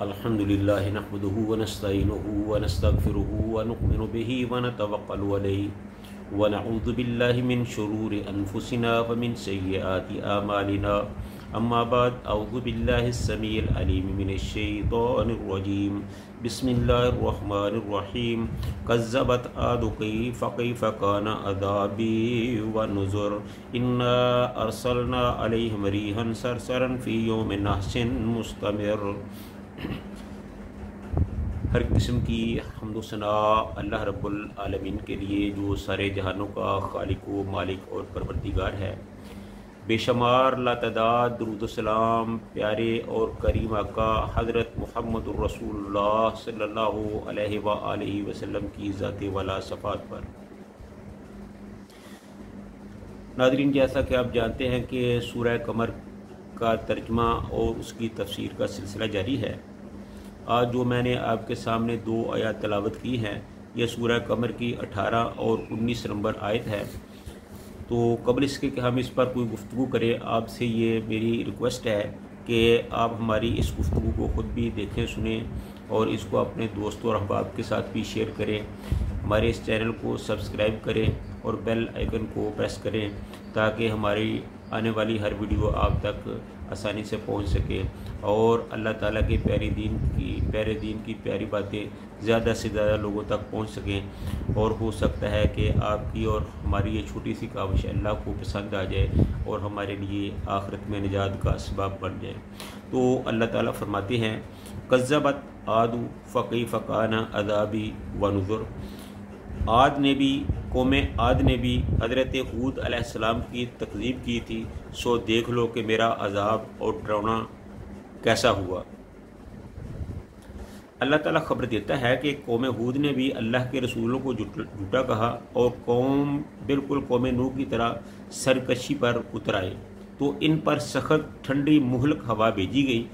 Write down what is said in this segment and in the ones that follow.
अल्हम्दुलिल्लाह नहमदुहु व नस्तईनुहु व नस्तगफिरुहु व नु'मिनु बिही व नतवक्कलु अलैहि व नऊज़ु बिल्लाहि मिन शुरूरि अनफुसिना व मिन सय्यिआति आमालिना अम्मा बाद अऊज़ु बिल्लाहिस समीइल अलीम मिनश शैतानिर रजीम बिस्मिल्लाहिर रहमानिर रहीम कज़्ज़बत आदु कैफ़ कान अज़ाबी व नुज़ुर इन्ना अरसलना अलैहिम रीहन सरसरन फ़ी यौमिन नहसिन मुस्तमिर। हर किस्म की हम्द व सना अल्लाह रब्बुल आलमीन के लिए जो सारे जहानों का खालिक व मालिक और परवरदिगार है। बेशुमार लातदाद दुरूद सलाम प्यारे और करीम आका हज़रत मुहम्मदुर रसूलुल्लाह सल्लल्लाहु अलैहि व आलिहि वसल्लम की ज़ात वाला सफ़ात पर। नाज़रीन, जैसा कि आप जानते हैं कि सूरह कमर का तर्जमा और उसकी तफसीर का सिलसिला जारी है। आज जो मैंने आपके सामने दो आयत तलावत की हैं, यह सूरह कमर की 18 और 19 नंबर आयत है। तो कबल इसके कि हम इस पर कोई गुफ्तगू करें, आपसे ये मेरी रिक्वेस्ट है कि आप हमारी इस गुफ्तगू को ख़ुद भी देखें सुनें और इसको अपने दोस्तों और अहबाब के साथ भी शेयर करें। हमारे इस चैनल को सब्सक्राइब करें और बेल आइकन को प्रेस करें ताकि हमारी आने वाली हर वीडियो आप तक आसानी से पहुंच सके और अल्लाह ताला के प्यारे दीन की प्यारी बातें ज़्यादा से ज़्यादा लोगों तक पहुंच सकें। और हो सकता है कि आपकी और हमारी ये छोटी सी काविश अल्लाह को पसंद आ जाए और हमारे लिए आखिरत में निजात का असबाब बन जाए। तो अल्लाह ताला फरमाते हैं, कज़्ज़बत आदु फ़कैफ़ कान अज़ाबी व नुज़ुर। कौम आद ने भी हज़रत हूद अलैहिस्सलाम की तकज़ीब की थी, सो देख लो कि मेरा अज़ाब और डरावना कैसा हुआ। अल्लाह ताला खबर देता है कि कौम हूद ने भी अल्लाह के रसूलों को झूठा कहा और बिल्कुल कौम नूह की तरह सरकशी पर उतर आए, तो इन पर सख्त ठंडी मुहलक हवा भेजी गई।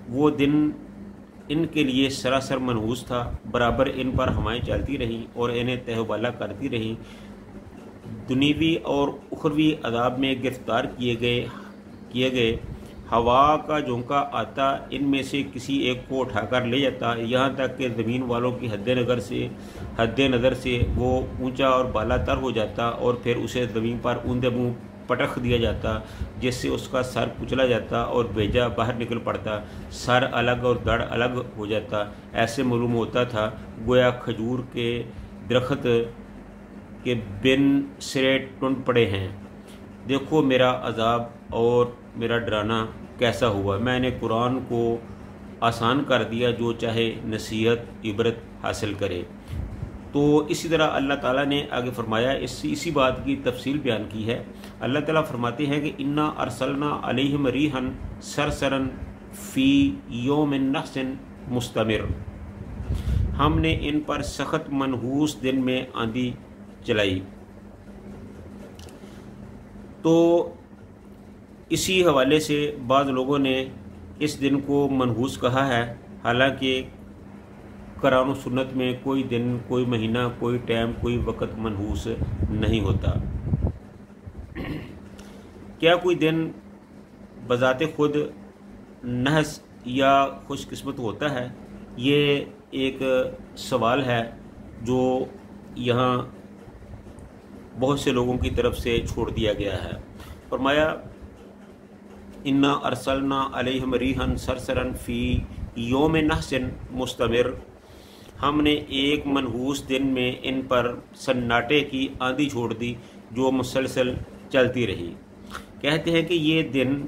वो दिन इनके लिए सरासर मनहूस था, बराबर इन पर हवाएं चलती रहीं और इन्हें तहबाला करती रहीं। दुनियावी और उखरवी अदाब में गिरफ्तार किए गए हवा का झोंका आता इनमें से किसी एक को उठाकर ले जाता, यहाँ तक कि ज़मीन वालों की हद्द नज़र से वो ऊंचा और बालातर हो जाता और फिर उसे ज़मीन पर ऊंधे मुँह पटख दिया जाता, जिससे उसका सर कुचला जाता और बेजा बाहर निकल पड़ता, सर अलग और धड़ अलग हो जाता। ऐसे मालूम होता था गोया खजूर के दरख्त के बिन सिरे टूट पड़े हैं। देखो मेरा अजाब और मेरा डराना कैसा हुआ। मैंने कुरान को आसान कर दिया, जो चाहे नसीहत इबरत हासिल करे। तो इसी तरह अल्लाह ताला ने आगे फरमाया, इसी बात की तफसील बयान की है। अल्लाह ताला फरमाते हैं कि इन्ना अरसलना अलैहिम रीहन सरसरन फ़ी यौमिन नहसिन मुस्तमिर। हमने इन पर सख्त मनहूस दिन में आंधी चलाई। तो इसी हवाले से बाज़ लोगों ने इस दिन को मनहूस कहा है, हालांकि कुरान सुन्नत में कोई दिन, कोई महीना, कोई टाइम, कोई वक़्त मनहूस नहीं होता। क्या कोई दिन बज़ाते खुद नहस या खुशकिस्मत होता है? ये एक सवाल है जो यहाँ बहुत से लोगों की तरफ से छोड़ दिया गया है। फरमाया, इन्ना अरसलना अलैहिम रीहन सरसरन फ़ी यौमिन नहसिन मुस्तमिर। हमने एक मनहूस दिन में इन पर सन्नाटे की आंधी छोड़ दी जो मुसलसल चलती रही। कहते हैं कि ये दिन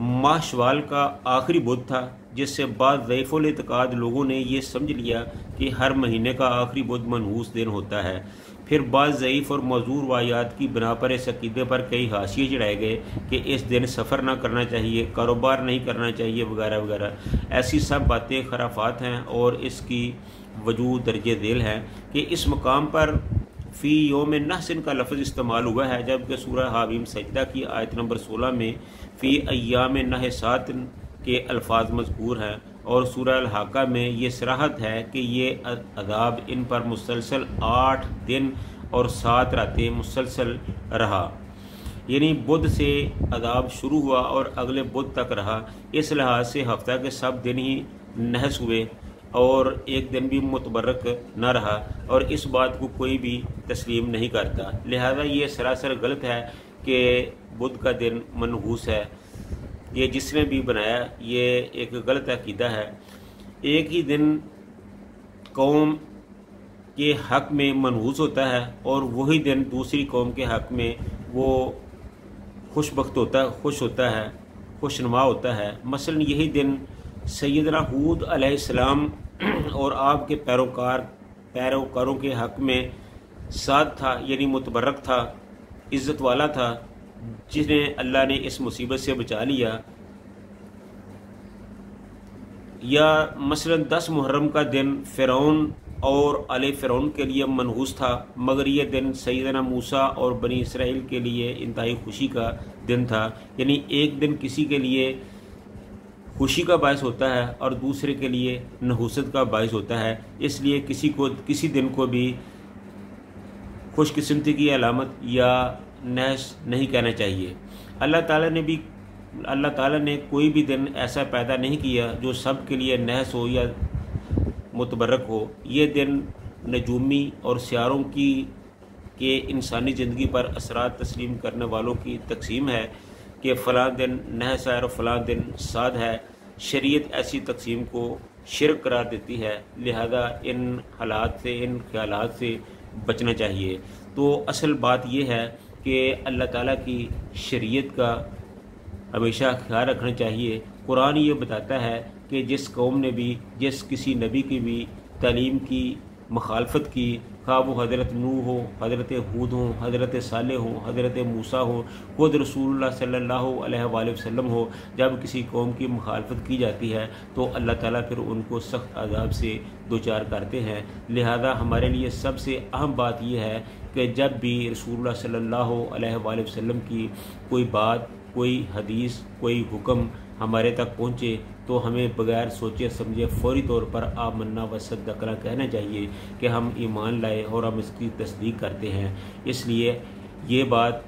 माह शवाल का आखिरी बुध था, जिससे बाद ज़ईफ़ुल इत्क़ाद लोगों ने ये समझ लिया कि हर महीने का आखिरी बुध मनहूस दिन होता है। फिर बाद ज़ईफ़ और मौजूर वायात की बिना पर इस अक़ीदे पर कई हाशिए चढ़ाए गए कि इस दिन सफ़र ना करना चाहिए, कारोबार नहीं करना चाहिए, वगैरह वगैरह। ऐसी सब बातें खराफात हैं और इसकी वजूद दर्जे ज़ेल है कि इस मकाम पर फ़ी यौमिन नहसिन का लफ्ज़ इस्तेमाल हुआ है, जबकि सूरह हामीम सजदा की आयत नंबर 16 में फ़ी अय्यामिन नहसात के अल्फाज मज़कूर हैं और सूरह अल-हाक़ा में ये सराहत है कि ये अज़ाब इन पर मुसलसल 8 दिन और 7 रातें मुसलसल रहा। यानी बुध से अदाब शुरू हुआ और अगले बुध तक रहा। इस लिहाज से हफ्ता के सब दिन ही नहस हुए और एक दिन भी मुतबरक न रहा, और इस बात को कोई भी तस्लीम नहीं करता। लिहाजा ये सरासर गलत है कि बुध का दिन मनहूस है। ये जिसने भी बनाया ये एक गलत अकीदा है। एक ही दिन कौम के हक़ में मनहूस होता है और वही दिन दूसरी कौम के हक़ में वो खुशबख्त होता है, खुश होता है, खुशनुमा होता है। मसलन यही दिन सैयदना हूद अलैहिस्सलाम और आपके पैरोकारों के हक़ में साद था, यानी मुतबरक था, इज़्ज़त वाला था, जिन्हें अल्लाह ने इस मुसीबत से बचा लिया। या मसलन 10 मुहर्रम का दिन फ़िरौन और आले फ़िरौन के लिए मनहूस था, मगर ये दिन सैयदना मूसा और बनी इसराइल के लिए इंतहाई खुशी का दिन था। यानी एक दिन किसी के लिए खुशी का बायस होता है और दूसरे के लिए नहूसत का बायस होता है। इसलिए किसी दिन को भी खुशकिस्मती की अलामत या नहस नहीं कहना चाहिए। अल्लाह ताला ने कोई भी दिन ऐसा पैदा नहीं किया जो सब के लिए नहस हो या मुतबरक हो। ये दिन नजूमी और सियारों के इंसानी ज़िंदगी पर असरात तस्लीम करने वालों की तकसीम है कि फ़लाँ दिन नहस है और फ़लाँ दिन साद है। शरीयत ऐसी तकसीम को शिरक करार देती है, लिहाजा इन हालात से, इन ख्यालात से बचना चाहिए। तो असल बात यह है कि अल्लाह ताला की शरीयत का हमेशा ख्याल रखना चाहिए। कुरान ये बताता है कि जिस कौम ने भी जिस किसी नबी की भी तालीम की मुखालफत की, खा वो हज़रत नूह हो, हज़रत हूद हो, हज़रत सालेह हो, हज़रत मूसा हो, खुद रसूलुल्लाह सल्लल्लाहु अलैहि वसल्लम हो, जब किसी कौम की मुखालफत की जाती है तो अल्लाह ताला फिर उनको सख्त अज़ाब से दो चार करते हैं। लिहाजा हमारे लिए सबसे अहम बात यह है कि जब भी रसूलुल्लाह सल्लल्लाहु अलैहि वसल्लम की कोई बात, कोई हदीस, कोई हुक्म हमारे तक पहुँचे तो हमें बगैर सोचे समझे फौरी तौर पर आमन्ना व सद्दक़ना कहना चाहिए कि हम ईमान लाए और हम इसकी तस्दीक करते हैं। इसलिए ये बात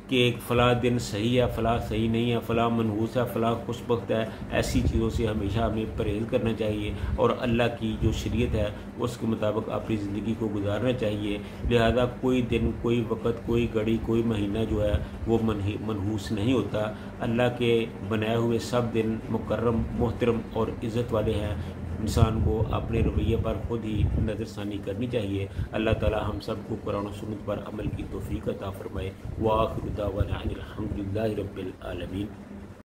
कि फ़लाँ दिन सही है, फ़लाँ सही नहीं है, फ़लाँ मनहूस है, फ़लाँ खुशबख्त है, ऐसी चीज़ों से हमेशा हमें परहेज़ करना चाहिए और अल्लाह की जो शरीयत है उसके मुताबिक अपनी ज़िंदगी को गुजारना चाहिए। लिहाजा कोई दिन, कोई वक़्त, कोई घड़ी, कोई महीना जो है वो मनहूस नहीं होता। अल्लाह के बनाए हुए सब दिन मुकर्रम, मोहतरम और इज़्ज़त वाले हैं। इंसान को अपने रवैये पर खुद ही नज़रसानी करनी चाहिए। अल्लाह ताला हम सब को कुरान और सुन्नत पर अमल की तौफ़ीक़ अता फ़रमाए। व आखिरु दावाना अनिल हम्दुलिल्लाहि रब्बिल आलमीन।